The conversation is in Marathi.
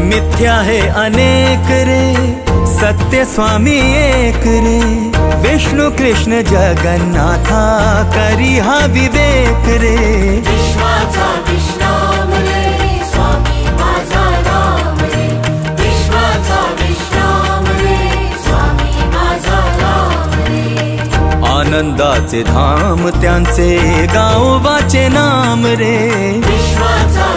मिथ्या है अनेक रे, सत्य स्वामी एक रे। विष्णु कृष्ण जगन्नाथा करी हा विवेक रे। विश्वाचा विश्राम रे, स्वामी माझा राम रे। विश्वाचा विश्राम रे, स्वामी माझा राम रे। आनंदाचे धाम त्यांचे गावोबाचे नाम रे। विश्वाचा